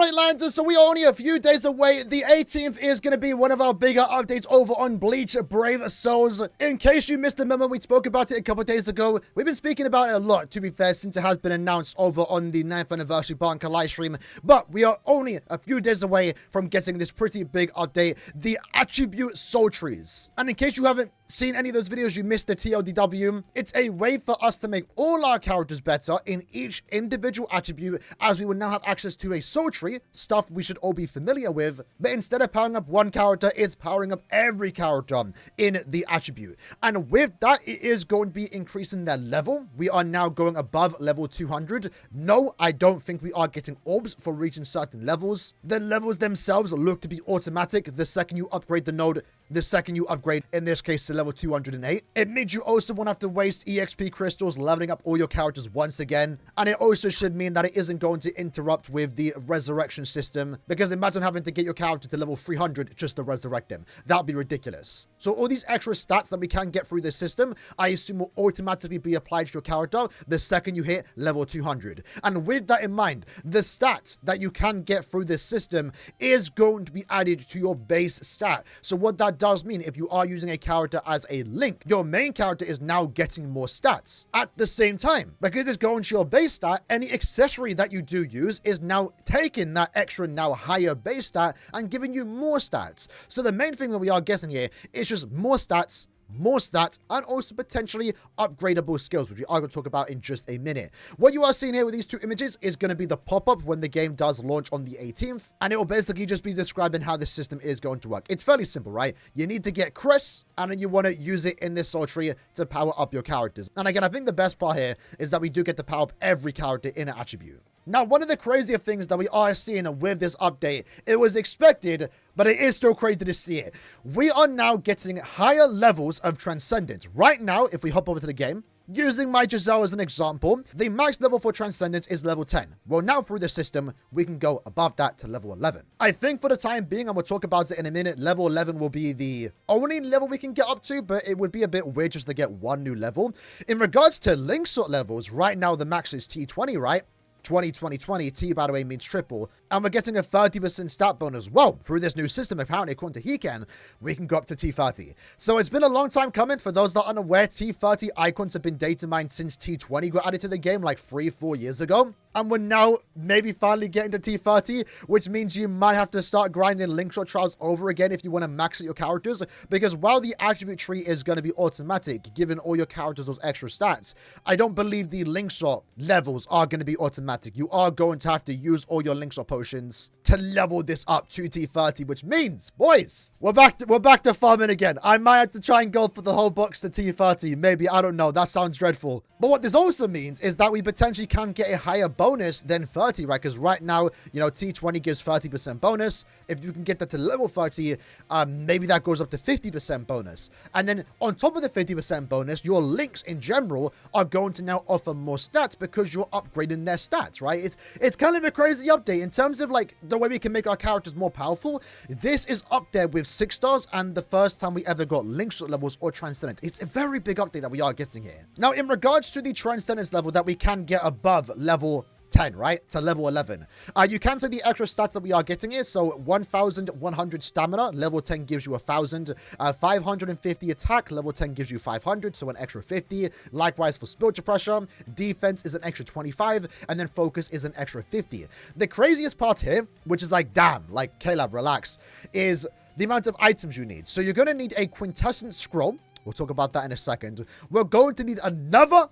Alright, Landers, so we are only a few days away. The 18th is going to be one of our bigger updates over on Bleach Brave Souls. In case you missed the memo, we spoke about it a couple days ago. We've been speaking about it a lot, to be fair, since it has been announced over on the 9th anniversary Banker livestream. But we are only a few days away from getting this pretty big update, the attribute soul trees. And in case you haven't seen any of those videos, you missed the TLDW. It's a way for us to make all our characters better in each individual attribute, as we will now have access to a soul tree, stuff we should all be familiar with, but instead of powering up one character, it's powering up every character in the attribute. And with that, it is going to be increasing their level. We are now going above level 200. No, I don't think we are getting orbs for reaching certain levels. The levels themselves look to be automatic the second you upgrade the node. The second you upgrade, in this case, to level 208. It means you also won't have to waste EXP crystals leveling up all your characters once again. And it also should mean that it isn't going to interrupt with the resurrection system. Because imagine having to get your character to level 300 just to resurrect them. That would be ridiculous. So all these extra stats that we can get through this system, I assume will automatically be applied to your character the second you hit level 200. And with that in mind, the stat that you can get through this system is going to be added to your base stat. So what that does mean, if you are using a character as a link, your main character is now getting more stats at the same time. Because it's going to your base stat, any accessory that you do use is now taking that extra now higher base stat and giving you more stats. So the main thing that we are getting here is just more stats, and also potentially upgradable skills, which we are going to talk about in just a minute. What you are seeing here with these two images is going to be the pop-up when the game does launch on the 18th, and it will basically just be describing how the system is going to work. It's fairly simple, right? You need to get Chris, and then you want to use it in this soul tree to power up your characters. And again, I think the best part here is that we do get to power up every character in an attribute. Now, one of the crazier things that we are seeing with this update, it was expected, but it is still crazy to see it. We are now getting higher levels of Transcendence. Right now, if we hop over to the game, using my Giselle as an example, the max level for Transcendence is level 10. Well, now through the system, we can go above that to level 11. I think for the time being, and we'll talk about it in a minute, level 11 will be the only level we can get up to, but it would be a bit weird just to get one new level. In regards to link sort levels, right now the max is T20, right? 20, 20, 20. T, by the way, means triple. And we're getting a 30% stat bonus. Well, through this new system, apparently, according to Hiken, we can go up to T30. So it's been a long time coming. For those that are unaware, T30 icons have been data mined since T20 got added to the game like 3-4 years ago. And we're now maybe finally getting to T30, which means you might have to start grinding link shot trials over again if you want to max out your characters. Because while the attribute tree is going to be automatic, giving all your characters those extra stats, I don't believe the link shot levels are going to be automatic. You are going to have to use all your link shot potions to level this up to T30, which means, boys, we're back to farming again. I might have to try and go for the whole box to T30. Maybe, I don't know. That sounds dreadful. But what this also means is that we potentially can get a higher bonus than 30, right? Because right now, you know, T20 gives 30% bonus. If you can get that to level 30, maybe that goes up to 50% bonus. And then on top of the 50% bonus, your links in general are going to now offer more stats because you're upgrading their stats, right? It's kind of a crazy update in terms of like the way we can make our characters more powerful. This is up there with 6 stars and the first time we ever got link levels or Transcendence. It's a very big update that we are getting here. Now, in regards to the Transcendence level that we can get above level 10, right, to level 11. You can say the extra stats that we are getting here. So 1,100 stamina, level 10 gives you 1,000. 550 attack, level 10 gives you 500, so an extra 50. Likewise for spiritual pressure, defense is an extra 25, and then focus is an extra 50. The craziest part here, which is like, damn, like, Caleb, relax, is the amount of items you need. So you're going to need a quintessence scroll. We'll talk about that in a second. We're going to need another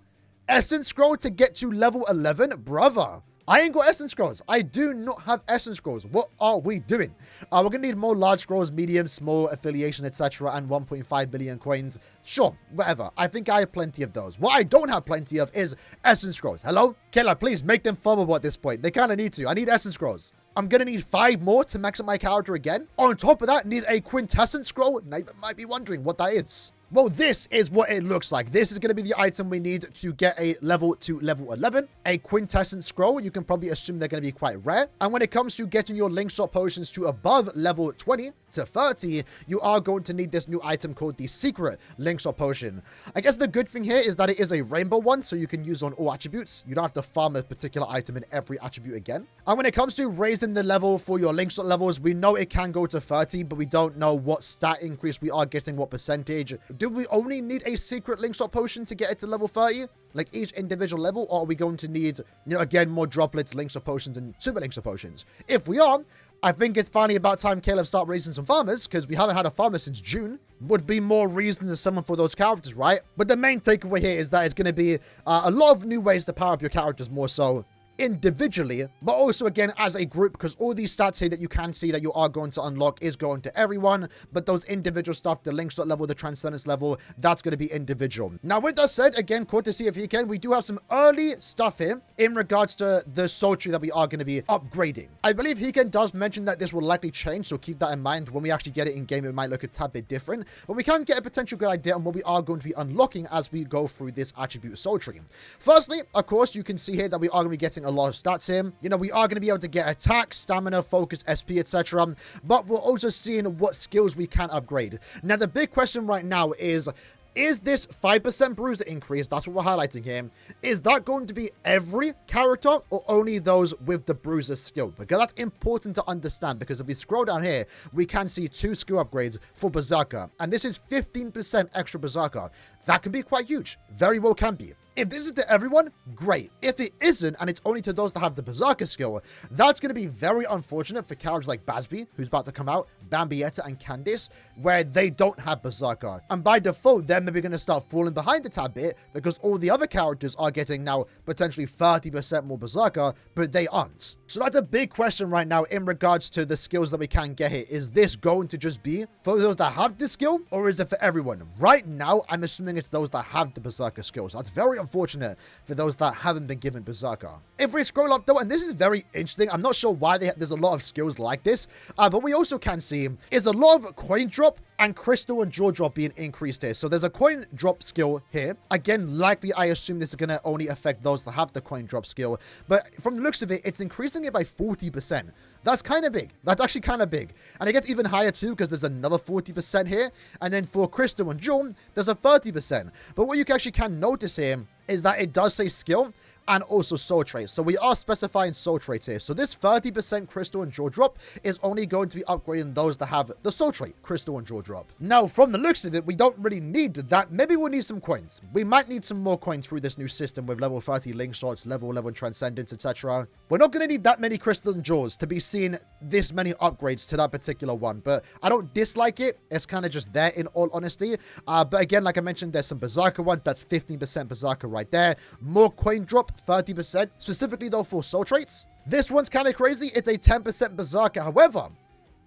essence scroll to get to level 11. Brother, I ain't got essence scrolls. I do not have essence scrolls. What are we doing? We're gonna need more large scrolls, medium, small, affiliation, etc., and 1.5 billion coins. Sure, whatever. I think I have plenty of those. What I don't have plenty of is essence scrolls. Hello? Killer, please make them farmable at this point. They kind of need to. I need essence scrolls. I'm going to need 5 more to max up my character again. On top of that, need a quintessence scroll. Now you might be wondering what that is. Well, this is what it looks like. This is going to be the item we need to get a level to level 11. A quintessence scroll. You can probably assume they're going to be quite rare. And when it comes to getting your link shot potions to above level 20, to 30, you are going to need this new item called the secret link swap potion. I guess the good thing here is that it is a rainbow one, so you can use on all attributes. You don't have to farm a particular item in every attribute again. And when it comes to raising the level for your link swap levels, we know it can go to 30, but we don't know what stat increase we are getting, what percentage. Do we only need a secret link swap potion to get it to level 30? Like each individual level, or are we going to need, again, more droplets, link swap potions, and super link swap potions? If we are, I think it's finally about time Caleb start raising some farmers, because we haven't had a farmer since June. Would be more reason to summon for those characters, right? But the main takeaway here is that it's going to be a lot of new ways to power up your characters more so individually, but also again as a group, because all these stats here that you can see that you are going to unlock is going to everyone, but those individual stuff, the link slot level, the transcendence level, that's going to be individual. Now with that said, again, cool to see if he can, we do have some early stuff here in regards to the soul tree that we are going to be upgrading. I believe Hiken does mention that this will likely change, so keep that in mind. When we actually get it in game, it might look a tad bit different, but we can get a potential good idea on what we are going to be unlocking as we go through this attribute soul tree. Firstly, of course, you can see here that we are going to be getting a lot of stats here. We are going to be able to get attack, stamina, focus, SP, etc. But we're also seeing what skills we can upgrade. Now, the big question right now is this 5% bruiser increase, that's what we're highlighting here, is that going to be every character or only those with the bruiser skill? Because that's important to understand, because if we scroll down here, we can see 2 skill upgrades for Berserker, and this is 15% extra Berserker. That can be quite huge. Very well can be. If this is to everyone, great. If it isn't, and it's only to those that have the Berserker skill, that's going to be very unfortunate for characters like Basby, who's about to come out, Bambietta, and Candice, where they don't have Berserker. And by default, they're maybe going to start falling behind a tad bit, because all the other characters are getting now potentially 30% more Berserker, but they aren't. So that's a big question right now in regards to the skills that we can get here. Is this going to just be for those that have this skill, or is it for everyone? Right now, I'm assuming it's those that have the Berserker skills. That's very unfortunate for those that haven't been given Berserker. If we scroll up though, and this is very interesting, I'm not sure why there's a lot of skills like this, but we also can see is a lot of coin drop and crystal and jaw drop being increased here. So there's a coin drop skill here. Again, likely I assume this is going to only affect those that have the coin drop skill, but from the looks of it, it's increasing it by 40%. That's kind of big. That's actually kind of big. And it gets even higher too, because there's another 40% here. And then for crystal and jaw, there's a 30%. But what you actually can notice here is that it does say skill and also soul traits. So we are specifying soul traits here. So this 30% crystal and jaw drop is only going to be upgrading those that have the soul trait, crystal and jaw drop. Now, from the looks of it, we don't really need that. Maybe we'll need some coins. We might need some more coins through this new system with level 30 link slots, level 11 transcendence, etc. We're not going to need that many crystal and jaws to be seeing this many upgrades to that particular one, but I don't dislike it. It's kind of just there in all honesty. But again, like I mentioned, there's some Berserker ones. That's 15% Berserker right there. More coin drop, 30%, specifically though for soul traits. This one's kind of crazy. It's a 10% Berserker. However,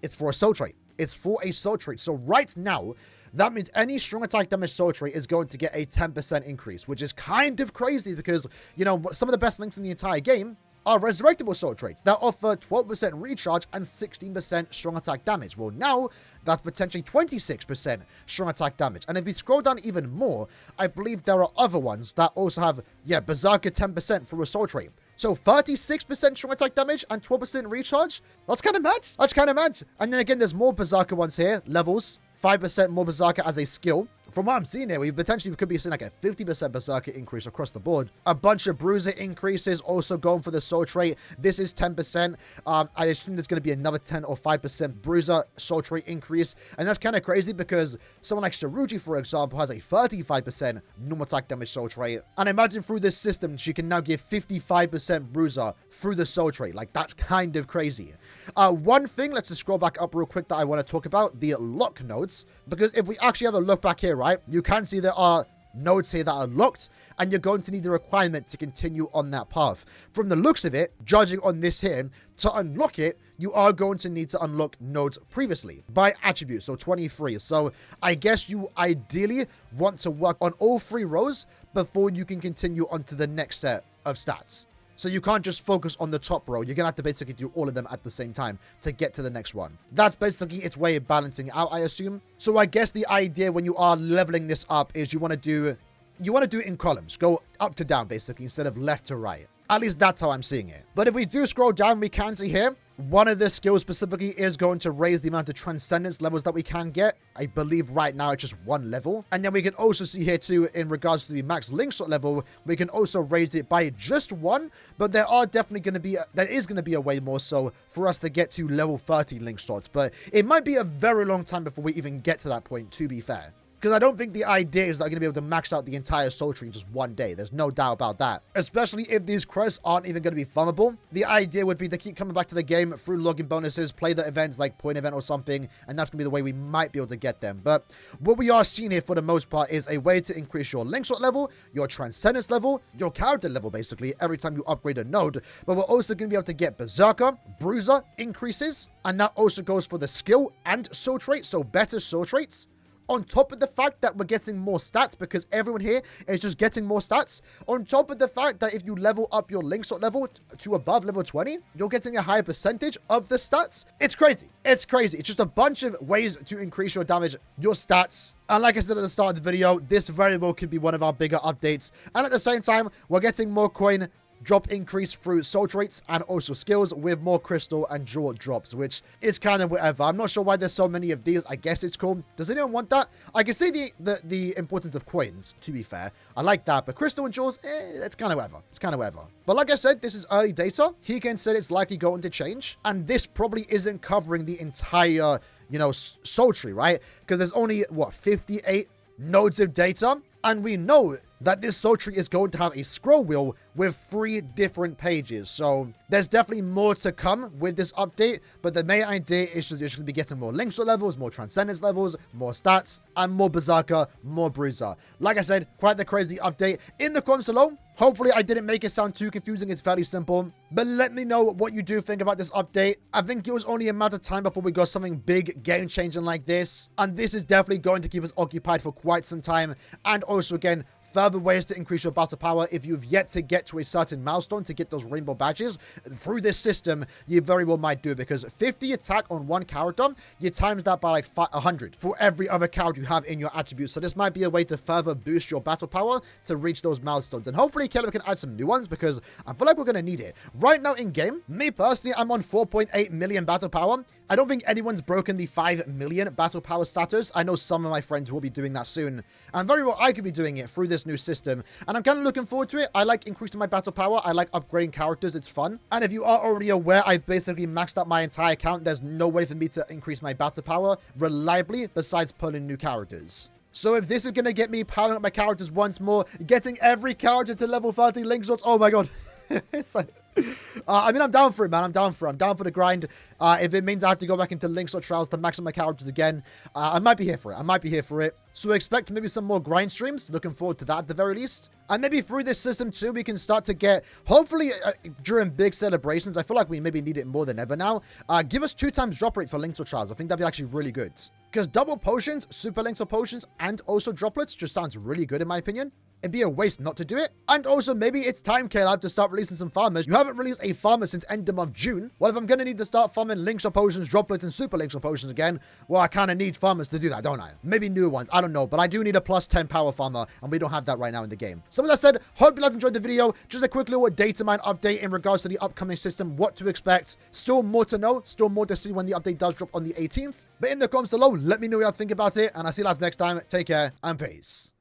it's for a soul trait. It's for a soul trait. So right now, that means any strong attack damage soul trait is going to get a 10% increase, which is kind of crazy because, some of the best links in the entire game are resurrectable soul traits that offer 12% recharge and 16% strong attack damage. Well, now that's potentially 26% strong attack damage. And if we scroll down even more, I believe there are other ones that also have, Berserker 10% for a soul trait. So 36% strong attack damage and 12% recharge. That's kind of mad. That's kind of mad. And then again, there's more Berserker ones here, levels. 5% more Berserker as a skill. From what I'm seeing here, we potentially could be seeing like a 50% Berserker increase across the board. A bunch of Bruiser increases also going for the soul trait. This is 10%. I assume there's going to be another 10 or 5% Bruiser soul trait increase. And that's kind of crazy because someone like Saruji, for example, has a 35% normal attack damage soul trait. And imagine through this system, she can now give 55% Bruiser through the soul trait. Like, that's kind of crazy. One thing, let's just scroll back up real quick that I want to talk about, the lock nodes. Because if we actually have a look back here, right, you can see there are nodes here that are locked, and you're going to need the requirement to continue on that path. From the looks of it, judging on this here, to unlock it, you are going to need to unlock nodes previously by attribute, so 23. So I guess you ideally want to work on all 3 rows before you can continue on to the next set of stats. So you can't just focus on the top row. You're going to have to basically do all of them at the same time to get to the next one. That's basically its way of balancing out, I assume. So I guess the idea when you are leveling this up is you want to do it in columns. Go up to down, basically, instead of left to right. At least that's how I'm seeing it. But if we do scroll down, we can see here One of the skills specifically is going to raise the amount of Transcendence levels that we can get. I believe right now it's just 1 level. And then we can also see here too, in regards to the max link slot level, we can also raise it by just 1. But there is going to be a way more so for us to get to level 30 link slots. But it might be a very long time before we even get to that point, to be fair. Because I don't think the idea is that I'm going to be able to max out the entire soul tree in just 1 day. There's no doubt about that. Especially if these quests aren't even going to be farmable. The idea would be to keep coming back to the game through login bonuses, play the events like point event or something, and that's going to be the way we might be able to get them. But what we are seeing here for the most part is a way to increase your link slot level, your Transcendence level, your character level basically, every time you upgrade a node. But we're also going to be able to get Berserker, Bruiser increases, and that also goes for the skill and soul trait, so better soul traits. On top of the fact that we're getting more stats because everyone here is just getting more stats. On top of the fact that if you level up your link slot level to above level 20, you're getting a higher percentage of the stats. It's crazy. It's crazy. It's just a bunch of ways to increase your damage, your stats. And like I said at the start of the video, this very well could be one of our bigger updates. And at the same time, we're getting more coin drop increase through soul traits and also skills with more crystal and jewel drops, which is kind of whatever. I'm not sure why there's so many of these. I guess it's cool. Does anyone want that? I can see the importance of coins, to be fair. I like that, but crystal and jewels, it's kind of whatever. It's kind of whatever. But like I said, this is early data. He said it's likely going to change, and this probably isn't covering the entire, soul tree, right? Because there's only, 58 nodes of data, and we know that this soul tree is going to have a scroll wheel with 3 different pages. So there's definitely more to come with this update, but the main idea is just you're going to be getting more link slot levels, more Transcendence levels, more stats, and more Berserker, more Bruiser. Like I said, quite the crazy update. In the comments below, hopefully I didn't make it sound too confusing. It's fairly simple, but let me know what you do think about this update. I think it was only a matter of time before we got something big, game-changing like this, and this is definitely going to keep us occupied for quite some time. And also, again, further ways to increase your battle power. If you've yet to get to a certain milestone to get those rainbow badges through this system, you very well might do, because 50 attack on one character, you times that by like 100 for every other character you have in your attributes. So this might be a way to further boost your battle power to reach those milestones. And hopefully Caleb can add some new ones, because I feel like we're going to need it. Right now in game, me personally, I'm on 4.8 million battle power. I don't think anyone's broken the 5 million battle power status. I know some of my friends will be doing that soon. And very well, I could be doing it through this new system. And I'm kind of looking forward to it. I like increasing my battle power. I like upgrading characters. It's fun. And if you are already aware, I've basically maxed out my entire account. There's no way for me to increase my battle power reliably besides pulling new characters. So if this is going to get me powering up my characters once more, getting every character to level 30 link slots, oh my god. It's like... I mean, I'm down for it, man. I'm down for the grind. If it means I have to go back into links or trials to max up my characters again, I might be here for it. So expect maybe some more grind streams. Looking forward to that at the very least. And maybe through this system too, we can start to get, hopefully during big celebrations, I feel like we maybe need it more than ever now. Give us 2 times drop rate for links or trials. I think that'd be actually really good. Because double potions, super links or potions, and also droplets just sounds really good in my opinion. It'd be a waste not to do it. And also, maybe it's time, Caleb, to start releasing some farmers. You haven't released a farmer since end of month June. Well, if I'm going to need to start farming links or potions, droplets, and super links or potions again, well, I kind of need farmers to do that, don't I? Maybe new ones. I don't know. But I do need a plus 10 power farmer, and we don't have that right now in the game. So with that said, hope you guys enjoyed the video. Just a quick little data mine update in regards to the upcoming system, what to expect. Still more to know. Still more to see when the update does drop on the 18th. But in the comments below, let me know what you think about it. And I'll see you guys next time. Take care, and peace.